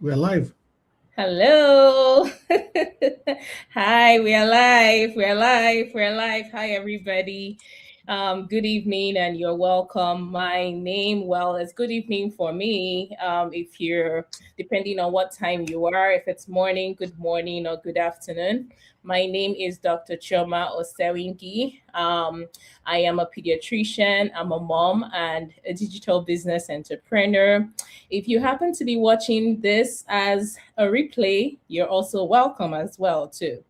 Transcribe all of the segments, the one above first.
We're live. Hello. Hi, we are live. We're live. We're live. Hi, everybody. Good evening, and you're welcome. My name, well, it's good evening for me. If you're, depending on what time you are, if it's morning, good morning, or good afternoon. My name is Dr. Choma Osewingi. I am a pediatrician, I'm a mom, and a digital business entrepreneur. If you happen to be watching this as a replay, you're also welcome as well too.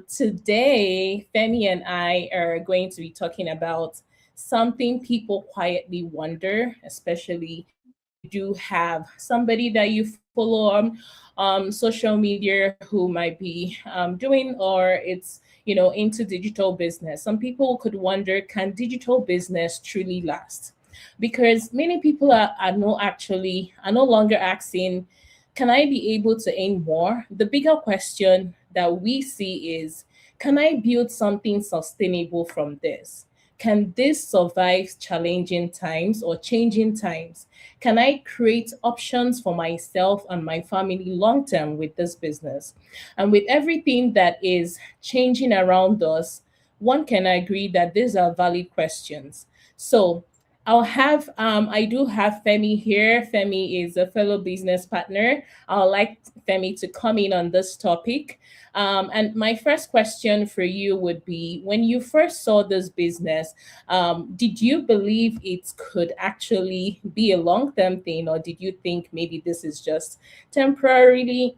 Today, Femi and I are going to be talking about something people quietly wonder, especially if you do have somebody that you follow on social media who might be doing or it's into digital business. Some people could wonder, can digital business truly last? Because many people are no longer asking, can I be able to earn more? The bigger question that we see is, can I build something sustainable from this? Can this survive challenging times or changing times? Can I create options for myself and my family long term with this business? And with everything that is changing around us, one can agree that these are valid questions. So I do have Femi here. Femi is a fellow business partner. I would like Femi to come in on this topic. And my first question for you would be, when you first saw this business, did you believe it could actually be a long-term thing, or did you think maybe this is just temporary,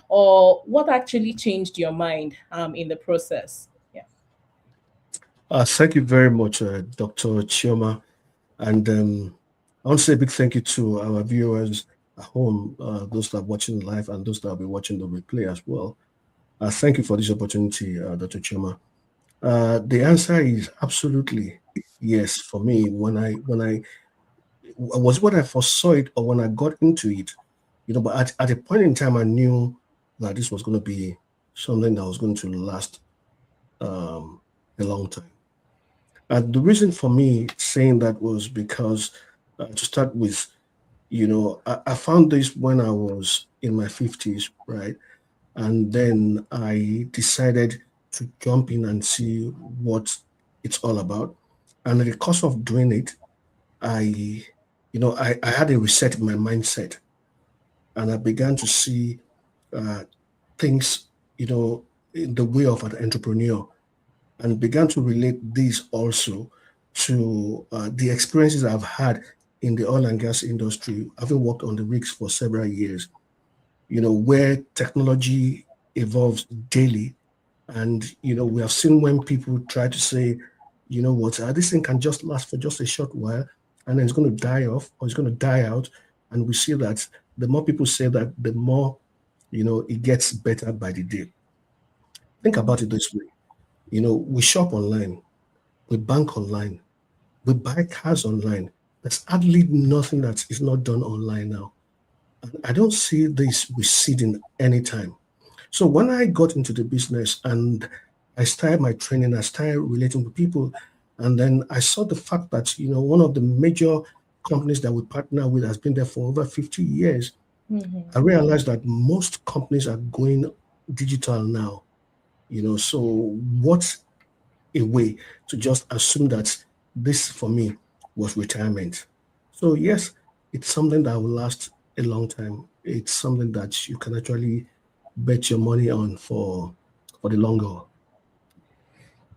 or what actually changed your mind in the process? Yeah. Thank you very much, Dr. Chioma. And I want to say a big thank you to our viewers at home, those that are watching live and those that will be watching the replay as well. Thank you for this opportunity, Dr. Chioma. The answer is absolutely yes for me. When I was when I foresaw it or when I got into it, but at a point in time, I knew that this was going to be something that was going to last um, a long time. And the reason for me saying that was because, to start with, I found this when I was in my 50s, right? And then I decided to jump in and see what it's all about. And in the course of doing it, I had a reset in my mindset, and I began to see uh, things, in the way of an entrepreneur, and began to relate this also to the experiences I've had in the oil and gas industry, having worked on the rigs for several years, where technology evolves daily. And, we have seen when people try to say, what, this thing can just last for just a short while and then it's going to die off or it's going to die out. And we see that the more people say that, the more, it gets better by the day. Think about it this way. We shop online, we bank online, we buy cars online. There's hardly nothing that is not done online now. And I don't see this receding anytime. So when I got into the business and I started my training, I started relating with people, and then I saw the fact that, one of the major companies that we partner with has been there for over 50 years. I Mm-hmm. realized that most companies are going digital now, so what a way to just assume that this for me was retirement. So yes, it's something that will last a long time. It's something that you can actually bet your money on for the long haul.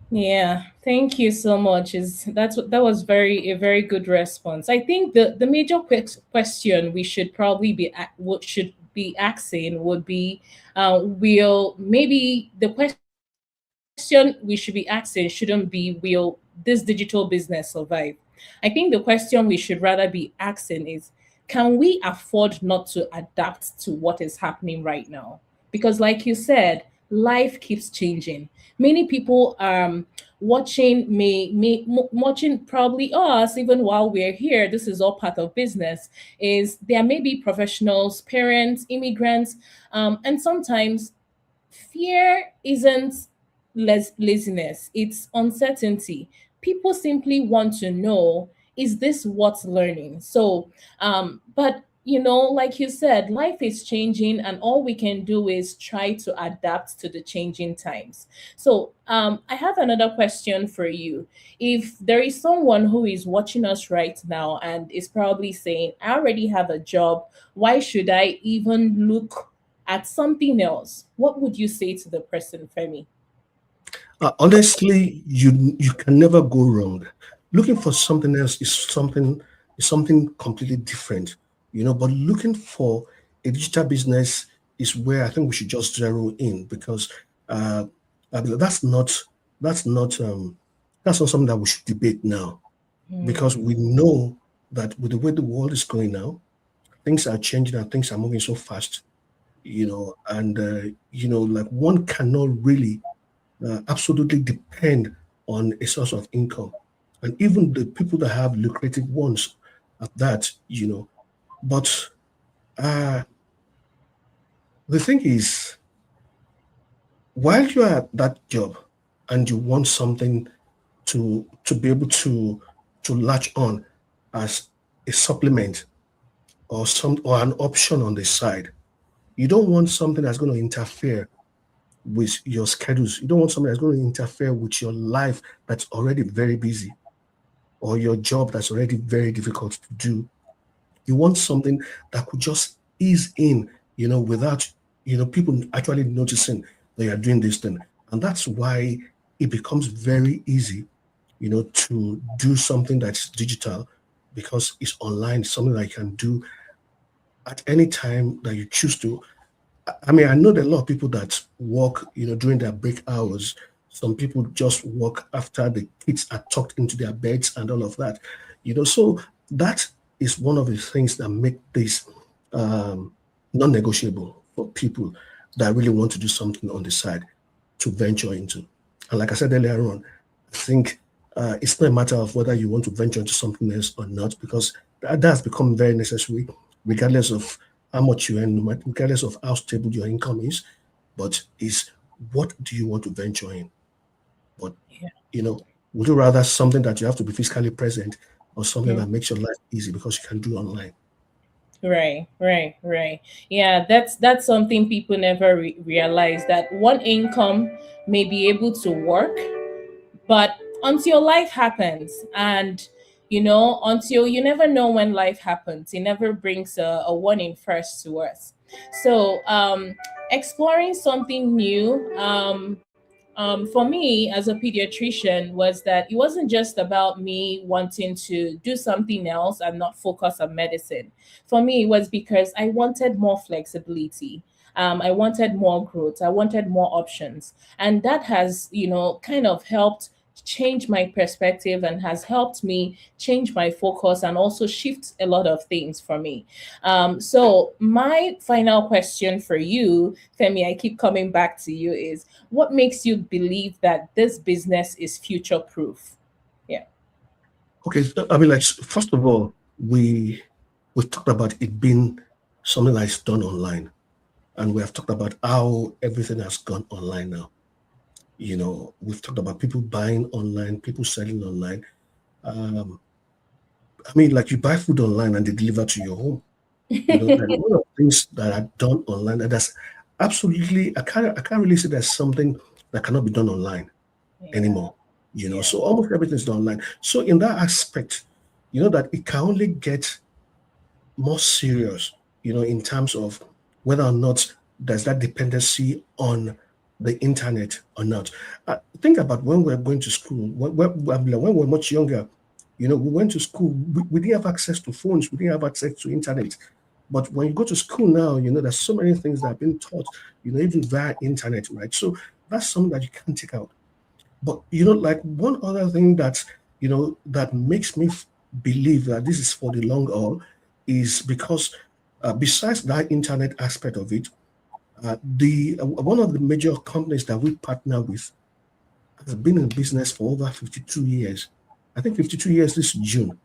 Yeah, thank you so much. That was very a very good response. I think the major question we should probably what should be asking would be, will maybe the question we should be asking shouldn't be, will this digital business survive? I think the question we should rather be asking is, can we afford not to adapt to what is happening right now? Because, like you said, life keeps changing. Many people watching probably us even while we're here. This is all part of business. Is there may be professionals, parents, immigrants, and sometimes fear isn't laziness, it's uncertainty. People simply want to know, is this worth learning? But like you said, life is changing, and all we can do is try to adapt to the changing times. So, I have another question for you. If there is someone who is watching us right now and is probably saying, I already have a job, why should I even look at something else? What would you say to the person, Femi? Honestly, you can never go wrong. Looking for something else is something completely different, But looking for a digital business is where I think we should just zero in, because uh, I mean, that's not something that we should debate now, because Hmm. we know that with the way the world is going now, things are changing and things are moving so fast, and like one cannot really absolutely depend on a source of income. And even the people that have lucrative ones at that. But uh, the thing is, while you are at that job and you want something to be able to latch on as a supplement or an option on the side, you don't want something that's going to interfere with your schedules. You don't want something that's going to interfere with your life that's already very busy, or your job that's already very difficult to do. You want something that could just ease in, without, people actually noticing that you're doing this thing. And that's why it becomes very easy, to do something that's digital, because it's online, something that you can do at any time that you choose to. I mean, I know there are a lot of people that work, during their break hours. Some people just work after the kids are tucked into their beds and all of that. So that is one of the things that make this um, non-negotiable for people that really want to do something on the side to venture into. And like I said earlier on, I think it's not a matter of whether you want to venture into something else or not, because that's become very necessary, regardless of how much you earn, regardless of how stable your income is. But is, what do you want to venture in? But you know, would you rather something that you have to be physically present, or something Yeah. that makes your life easy because you can do online? Right, right, right. Yeah, that's something people never realize, that one income may be able to work, but until life happens, and until you never know when life happens, it never brings a warning first to us. So, exploring something new, for me as a pediatrician, was that it wasn't just about me wanting to do something else and not focus on medicine. For me, it was because I wanted more flexibility. I wanted more growth. I wanted more options. And that has, kind of helped change my perspective and has helped me change my focus and also shift a lot of things for me. So, my final question for you, Femi, I keep coming back to you, is what makes you believe that this business is future proof? Yeah. Okay, so, I mean, like, first of all, we've talked about it being something that's done online, and we have talked about how everything has gone online now. We've talked about people buying online, people selling online. Um, I mean, like, you buy food online and they deliver to your home. There are a lot of things that are done online, and that's absolutely, I can't really say there's something that cannot be done online Yeah. anymore. Yeah. So almost everything is done online. So in that aspect, that it can only get more serious, in terms of whether or not there's that dependency on the internet or not. Think about when we were going to school, when we were much younger, we went to school, we didn't have access to phones, we didn't have access to internet. But when you go to school now, there's so many things that are being taught, even via internet, right? So that's something that you can't take out. But like one other thing that makes me believe that this is for the long haul is because besides that internet aspect of it, the one of the major companies that we partner with has been in business for over 52 years. I think 52 years this June.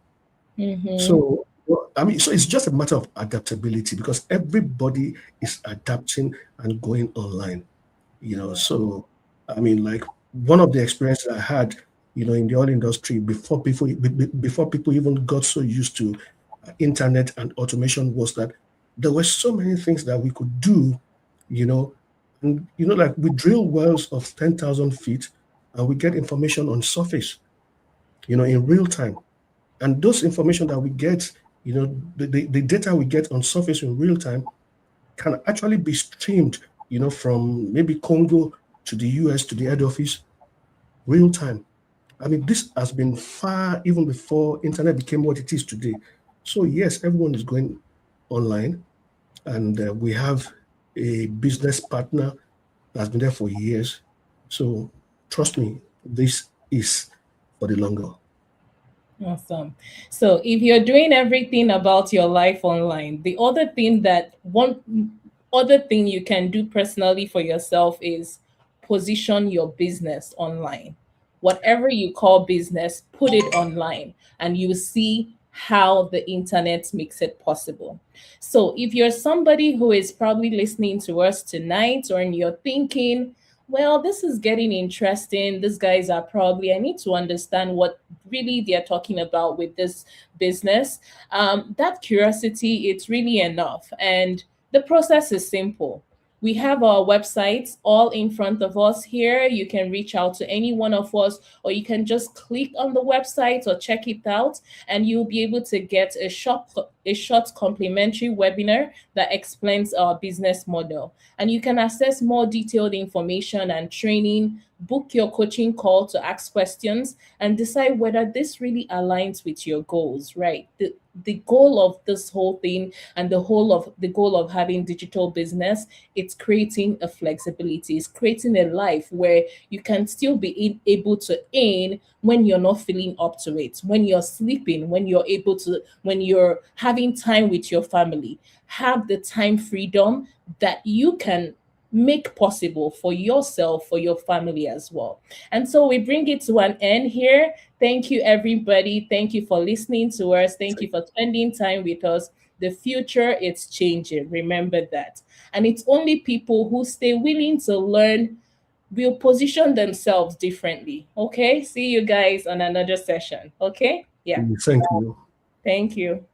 Mm-hmm. So, well, I mean, so it's just a matter of adaptability, because everybody is adapting and going online. So I mean, like, one of the experiences I had, in the oil industry, before people even got so used to internet and automation was that there were so many things that we could do, and like we drill wells of 10,000 feet and we get information on surface, in real time. And those information that we get, the data we get on surface in real time can actually be streamed, from maybe Congo to the US to the head office, real time. I mean, this has been far even before internet became what it is today. So yes, everyone is going online, and we have a business partner that's been there for years. So trust me, this is for the long haul. Awesome. So if you're doing everything about your life online, the other thing that one other thing you can do personally for yourself is position your business online. Whatever you call business, put it online and you see how the internet makes it possible. So if you're somebody who is probably listening to us tonight or you're thinking, well, this is getting interesting. These guys are probably, I need to understand what really they're talking about with this business. That curiosity, it's really enough. And the process is simple. We have our websites all in front of us here. You can reach out to any one of us, or you can just click on the website or check it out, and you'll be able to get a short complimentary webinar that explains our business model. And you can access more detailed information and training, book your coaching call to ask questions, and decide whether this really aligns with your goals, right? The goal of this whole thing and the goal of having digital business, it's creating a flexibility, it's creating a life where you can still be able to earn when you're not feeling up to it, when you're sleeping, when you're having time with your family. Have the time freedom that you can make possible for yourself, for your family as well. And so we bring it to an end here. Thank you, everybody. Thank you for listening to us. Thank you for spending time with us. The future is changing. Remember that. And it's only people who stay willing to learn will position themselves differently. Okay. See you guys on another session. Okay. Yeah. Thank you. Thank you.